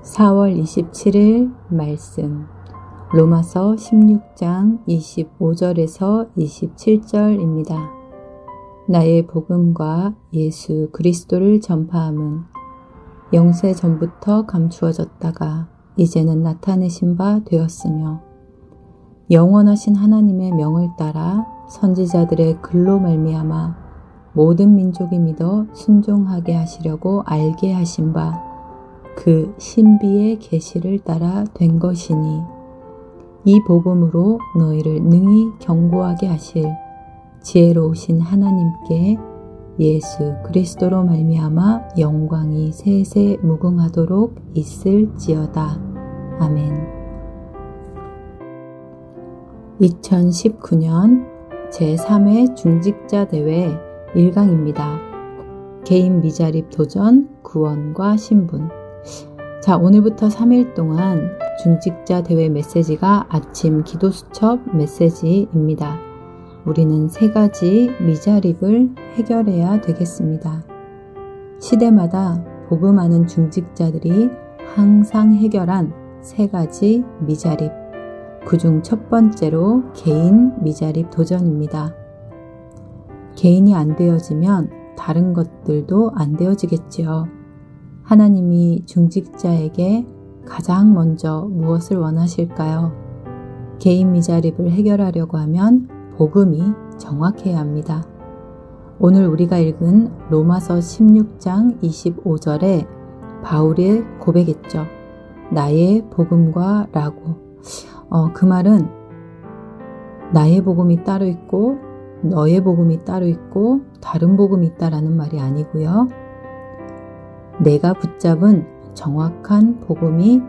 4월 27일 말씀 로마서 16장 25절에서 27절입니다. 나의 복음과 예수 그리스도를 전파함은 영세 전부터 감추어졌다가 이제는 나타내신 바 되었으며 영원하신 하나님의 명을 따라 선지자들의 글로 말미암아 모든 민족이 믿어 순종하게 하시려고 알게 하신 바 그 신비의 계시를 따라 된 것이니 이 복음으로 너희를 능히 견고하게 하실 지혜로우신 하나님께 예수 그리스도로 말미암아 영광이 세세 무궁하도록 있을지어다. 아멘. 2019년 제3회 중직자 대회 1강입니다. 개인 미자립 도전, 구원과 신분. 자, 오늘부터 3일 동안 중직자 대회 메시지가 아침 기도 수첩 메시지입니다. 우리는 3가지 미자립을 해결해야 되겠습니다. 시대마다 복음하는 중직자들이 항상 해결한 3가지 미자립. 그중 첫 번째로 개인 미자립 도전입니다. 개인이 안 되어지면 다른 것들도 안 되어지겠지요. 하나님이 중직자에게 가장 먼저 무엇을 원하실까요? 개인 미자립을 해결하려고 하면 복음이 정확해야 합니다. 오늘 우리가 읽은 로마서 16장 25절에 바울의 고백했죠. 나의 복음과 라고. 그 말은 나의 복음이 따로 있고 너의 복음이 따로 있고 다른 복음이 있다라는 말이 아니고요. 내가 붙잡은 정확한 복음이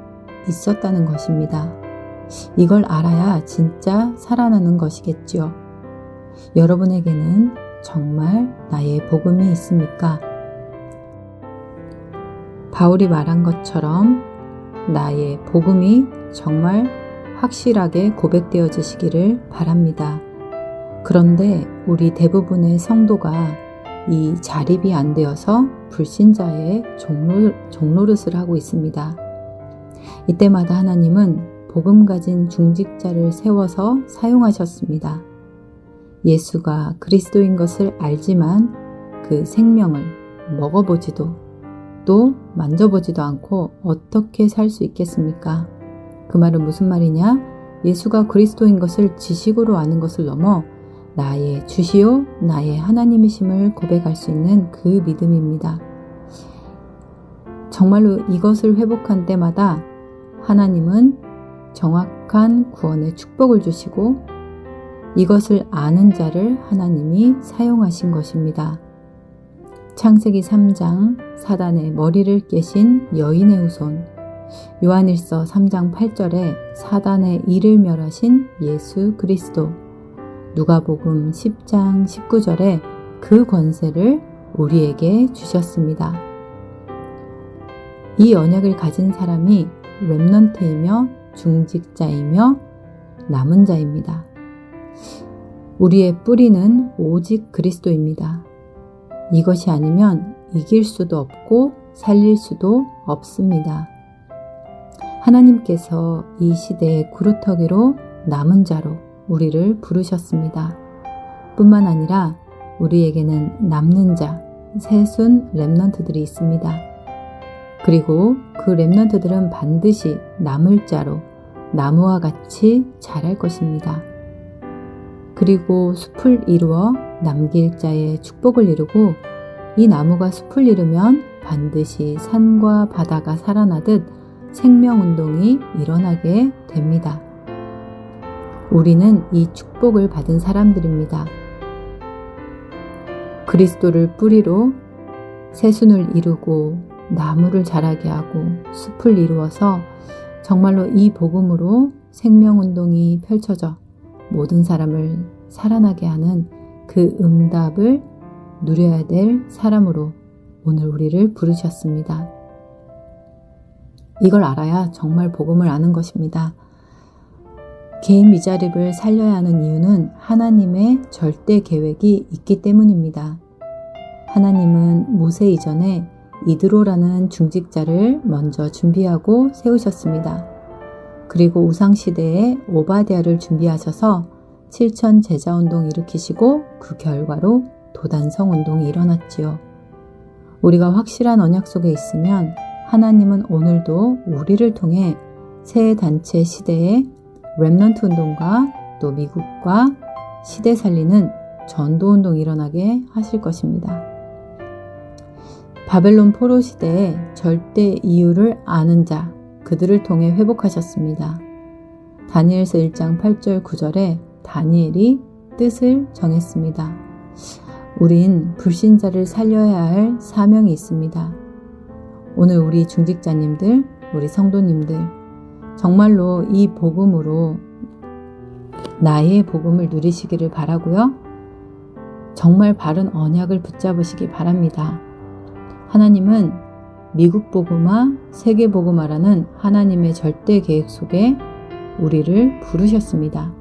있었다는 것입니다. 이걸 알아야 진짜 살아나는 것이겠죠. 여러분에게는 정말 나의 복음이 있습니까? 바울이 말한 것처럼 나의 복음이 정말 확실하게 고백되어지시기를 바랍니다. 그런데 우리 대부분의 성도가 이 자립이 안 되어서 불신자의 종노릇을 하고 있습니다. 이때마다 하나님은 복음 가진 중직자를 세워서 사용하셨습니다. 예수가 그리스도인 것을 알지만 그 생명을 먹어보지도 또 만져보지도 않고 어떻게 살 수 있겠습니까? 그 말은 무슨 말이냐? 예수가 그리스도인 것을 지식으로 아는 것을 넘어 나의 주시요 나의 하나님이심을 고백할 수 있는 그 믿음입니다. 정말로 이것을 회복한 때마다 하나님은 정확한 구원의 축복을 주시고 이것을 아는 자를 하나님이 사용하신 것입니다. 창세기 3장 사단의 머리를 깨신 여인의 후손, 요한일서 3장 8절에 사단의 이를 멸하신 예수 그리스도, 누가복음 10장 19절에 그 권세를 우리에게 주셨습니다. 이 언약을 가진 사람이 렘넌트이며 중직자이며 남은 자입니다. 우리의 뿌리는 오직 그리스도입니다. 이것이 아니면 이길 수도 없고 살릴 수도 없습니다. 하나님께서 이 시대의 구루터기로 남은 자로 우리를 부르셨습니다. 뿐만 아니라 우리에게는 남는 자, 세순 렘넌트들이 있습니다. 그리고 그 렘넌트들은 반드시 남을 자로 나무와 같이 자랄 것입니다. 그리고 숲을 이루어 남길 자의 축복을 이루고 이 나무가 숲을 이루면 반드시 산과 바다가 살아나듯 생명운동이 일어나게 됩니다. 우리는 이 축복을 받은 사람들입니다. 그리스도를 뿌리로 새순을 이루고 나무를 자라게 하고 숲을 이루어서 정말로 이 복음으로 생명운동이 펼쳐져 모든 사람을 살아나게 하는 그 응답을 누려야 될 사람으로 오늘 우리를 부르셨습니다. 이걸 알아야 정말 복음을 아는 것입니다. 개인 미자립을 살려야 하는 이유는 하나님의 절대 계획이 있기 때문입니다. 하나님은 모세 이전에 이드로라는 중직자를 먼저 준비하고 세우셨습니다. 그리고 우상시대에 오바댜를 준비하셔서 7천 제자운동 일으키시고 그 결과로 도단성 운동이 일어났지요. 우리가 확실한 언약 속에 있으면 하나님은 오늘도 우리를 통해 새 단체 시대에 렘넌트 운동과 또 미국과 시대 살리는 전도 운동이 일어나게 하실 것입니다. 바벨론 포로 시대에 절대 이유를 아는 자, 그들을 통해 회복하셨습니다. 다니엘서 1장 8절 9절에 다니엘이 뜻을 정했습니다. 우린 불신자를 살려야 할 사명이 있습니다. 오늘 우리 중직자님들, 우리 성도님들, 정말로 이 복음으로 나의 복음을 누리시기를 바라고요. 정말 바른 언약을 붙잡으시기 바랍니다. 하나님은 미국 복음화, 세계 복음화라는 하나님의 절대 계획 속에 우리를 부르셨습니다.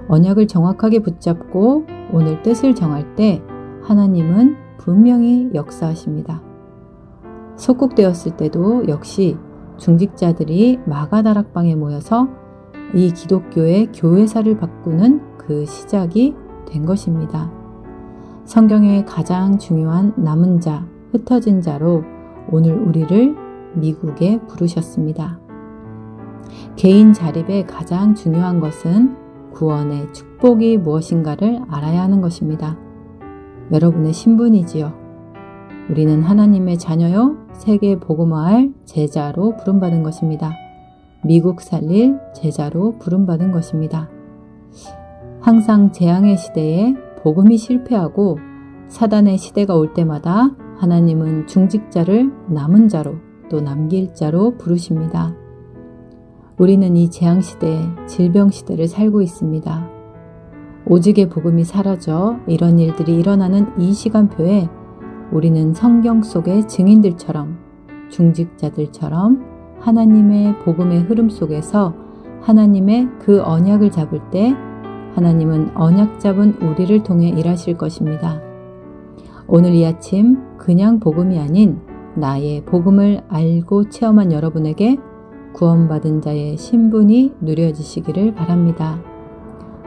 언약을 정확하게 붙잡고 오늘 뜻을 정할 때 하나님은 분명히 역사하십니다. 속국되었을 때도 역시 중직자들이 마가다락방에 모여서 이 기독교의 교회사를 바꾸는 그 시작이 된 것입니다. 성경의 가장 중요한 남은 자, 흩어진 자로 오늘 우리를 미국에 부르셨습니다. 개인 자립의 가장 중요한 것은 구원의 축복이 무엇인가를 알아야 하는 것입니다. 여러분의 신분이지요. 우리는 하나님의 자녀요, 세계 복음화할 제자로 부름받은 것입니다. 미국 살릴 제자로 부름받은 것입니다. 항상 재앙의 시대에 복음이 실패하고 사단의 시대가 올 때마다 하나님은 중직자를 남은 자로 또 남길 자로 부르십니다. 우리는 이 재앙시대, 질병시대를 살고 있습니다. 오직의 복음이 사라져 이런 일들이 일어나는 이 시간표에 우리는 성경 속의 증인들처럼 중직자들처럼 하나님의 복음의 흐름 속에서 하나님의 그 언약을 잡을 때 하나님은 언약 잡은 우리를 통해 일하실 것입니다. 오늘 이 아침 그냥 복음이 아닌 나의 복음을 알고 체험한 여러분에게 구원받은 자의 신분이 누려지시기를 바랍니다.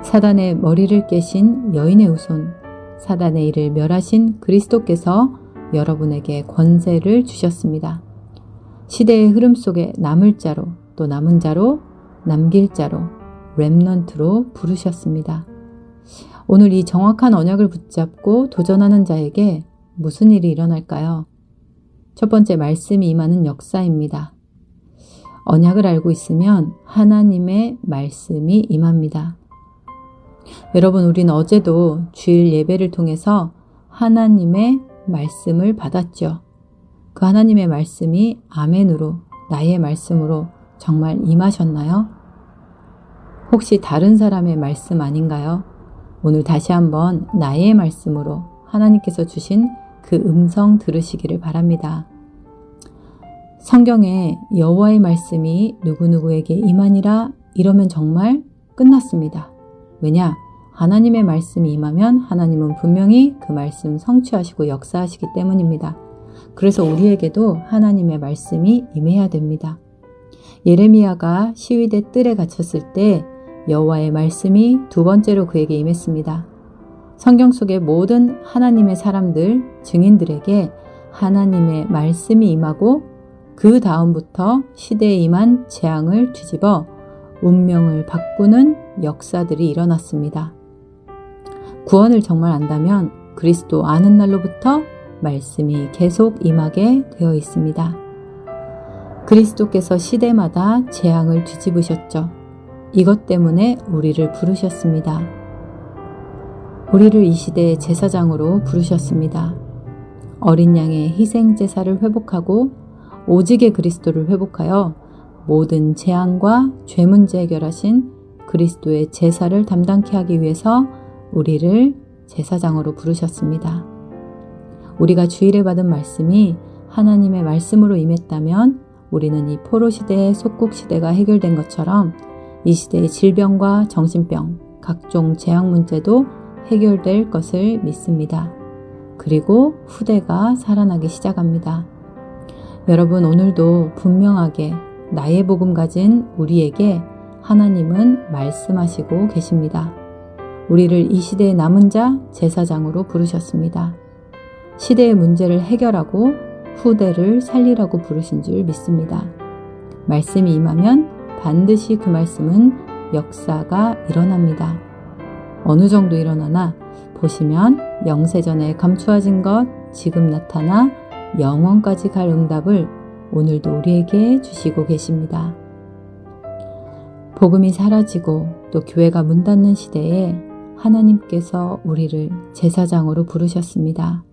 사단의 머리를 깨신 여인의 후손, 사단의 일을 멸하신 그리스도께서 여러분에게 권세를 주셨습니다. 시대의 흐름 속에 남을 자로 또 남은 자로 남길 자로 렘넌트로 부르셨습니다. 오늘 이 정확한 언약을 붙잡고 도전하는 자에게 무슨 일이 일어날까요? 첫 번째, 말씀이 임하는 역사입니다. 언약을 알고 있으면 하나님의 말씀이 임합니다. 여러분, 우리는 어제도 주일 예배를 통해서 하나님의 말씀을 받았죠. 그 하나님의 말씀이 아멘으로, 나의 말씀으로 정말 임하셨나요? 혹시 다른 사람의 말씀 아닌가요? 오늘 다시 한번 나의 말씀으로 하나님께서 주신 그 음성 들으시기를 바랍니다. 성경에 여호와의 말씀이 누구누구에게 임하니라 이러면 정말 끝났습니다. 왜냐? 하나님의 말씀이 임하면 하나님은 분명히 그 말씀 성취하시고 역사하시기 때문입니다. 그래서 우리에게도 하나님의 말씀이 임해야 됩니다. 예레미야가 시위대 뜰에 갇혔을 때 여호와의 말씀이 두 번째로 그에게 임했습니다. 성경 속의 모든 하나님의 사람들, 증인들에게 하나님의 말씀이 임하고 그 다음부터 시대에 임한 재앙을 뒤집어 운명을 바꾸는 역사들이 일어났습니다. 구원을 정말 안다면 그리스도 아는 날로부터 말씀이 계속 임하게 되어 있습니다. 그리스도께서 시대마다 재앙을 뒤집으셨죠. 이것 때문에 우리를 부르셨습니다. 우리를 이 시대의 제사장으로 부르셨습니다. 어린 양의 희생 제사를 회복하고 오직의 그리스도를 회복하여 모든 재앙과 죄 문제 해결하신 그리스도의 제사를 담당케 하기 위해서 우리를 제사장으로 부르셨습니다. 우리가 주일에 받은 말씀이 하나님의 말씀으로 임했다면 우리는 이 포로 시대의 속국 시대가 해결된 것처럼 이 시대의 질병과 정신병, 각종 재앙 문제도 해결될 것을 믿습니다. 그리고 후대가 살아나기 시작합니다. 여러분, 오늘도 분명하게 나의 복음 가진 우리에게 하나님은 말씀하시고 계십니다. 우리를 이 시대의 남은 자 제사장으로 부르셨습니다. 시대의 문제를 해결하고 후대를 살리라고 부르신 줄 믿습니다. 말씀이 임하면 반드시 그 말씀은 역사가 일어납니다. 어느 정도 일어나나 보시면 영세전에 감추어진 것 지금 나타나 영원까지 갈 응답을 오늘도 우리에게 주시고 계십니다. 복음이 사라지고 또 교회가 문 닫는 시대에 하나님께서 우리를 제사장으로 부르셨습니다.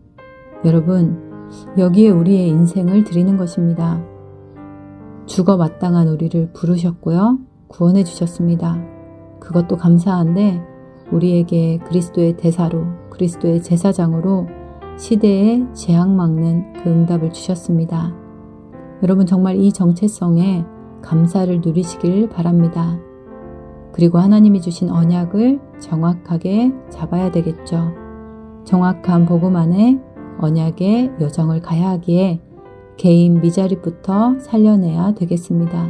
여러분, 여기에 우리의 인생을 드리는 것입니다. 죽어 마땅한 우리를 부르셨고요. 구원해 주셨습니다. 그것도 감사한데 우리에게 그리스도의 대사로, 그리스도의 제사장으로 시대에 재앙 막는 그 응답을 주셨습니다. 여러분, 정말 이 정체성에 감사를 누리시길 바랍니다. 그리고 하나님이 주신 언약을 정확하게 잡아야 되겠죠. 정확한 복음 안에 언약의 여정을 가야 하기에 개인 미자립부터 살려내야 되겠습니다.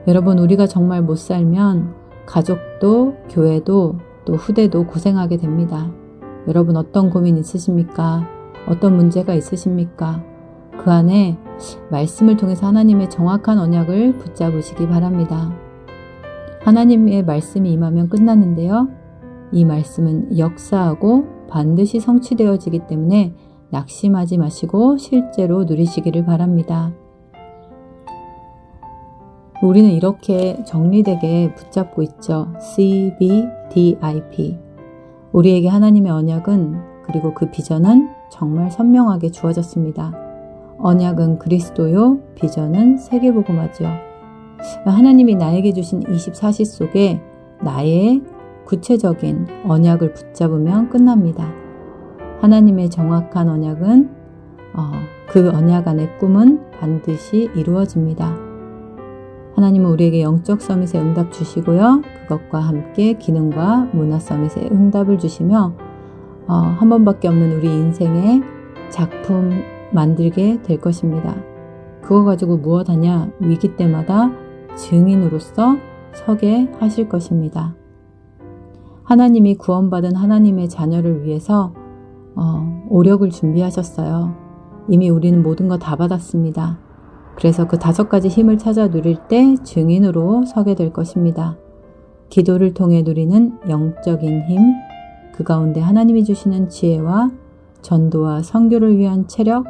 여러분, 우리가 정말 못 살면 가족도 교회도 또 후대도 고생하게 됩니다. 여러분, 어떤 고민 있으십니까? 어떤 문제가 있으십니까? 그 안에 말씀을 통해서 하나님의 정확한 언약을 붙잡으시기 바랍니다. 하나님의 말씀이 임하면 끝나는데요. 이 말씀은 역사하고 반드시 성취되어지기 때문에 낙심하지 마시고 실제로 누리시기를 바랍니다. 우리는 이렇게 정리되게 붙잡고 있죠. CBDIP. 우리에게 하나님의 언약은, 그리고 그 비전은 정말 선명하게 주어졌습니다. 언약은 그리스도요, 비전은 세계복음화죠. 하나님이 나에게 주신 24시 속에 나의 구체적인 언약을 붙잡으면 끝납니다. 하나님의 정확한 언약은 그 언약 안의 꿈은 반드시 이루어집니다. 하나님은 우리에게 영적 서밋의 응답 주시고요. 그것과 함께 기능과 문화 서밋의 응답을 주시며 한 번밖에 없는 우리 인생의 작품 만들게 될 것입니다. 그거 가지고 무엇 하냐? 위기 때마다 증인으로서 서게 하실 것입니다. 하나님이 구원받은 하나님의 자녀를 위해서 오력을 준비하셨어요. 이미 우리는 모든 거 다 받았습니다. 그래서 그 5가지 힘을 찾아 누릴 때 증인으로 서게 될 것입니다. 기도를 통해 누리는 영적인 힘, 그 가운데 하나님이 주시는 지혜와 전도와 선교를 위한 체력,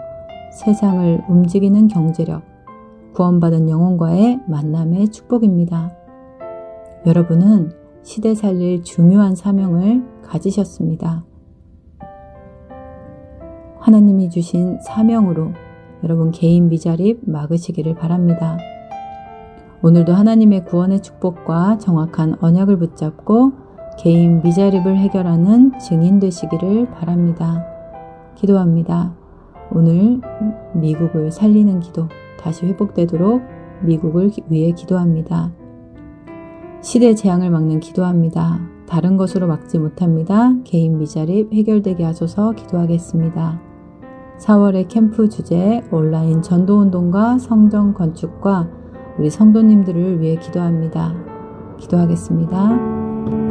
세상을 움직이는 경제력, 구원받은 영혼과의 만남의 축복입니다. 여러분은 시대 살릴 중요한 사명을 가지셨습니다. 하나님이 주신 사명으로 여러분 개인 미자립 막으시기를 바랍니다. 오늘도 하나님의 구원의 축복과 정확한 언약을 붙잡고 개인 미자립을 해결하는 증인 되시기를 바랍니다. 기도합니다. 오늘 미국을 살리는 기도 다시 회복되도록 미국을 위해 기도합니다. 시대 재앙을 막는 기도합니다. 다른 것으로 막지 못합니다. 개인 미자립 해결되게 하소서 기도하겠습니다. 4월의 캠프 주제 온라인 전도운동과 성전 건축과 우리 성도님들을 위해 기도합니다. 기도하겠습니다.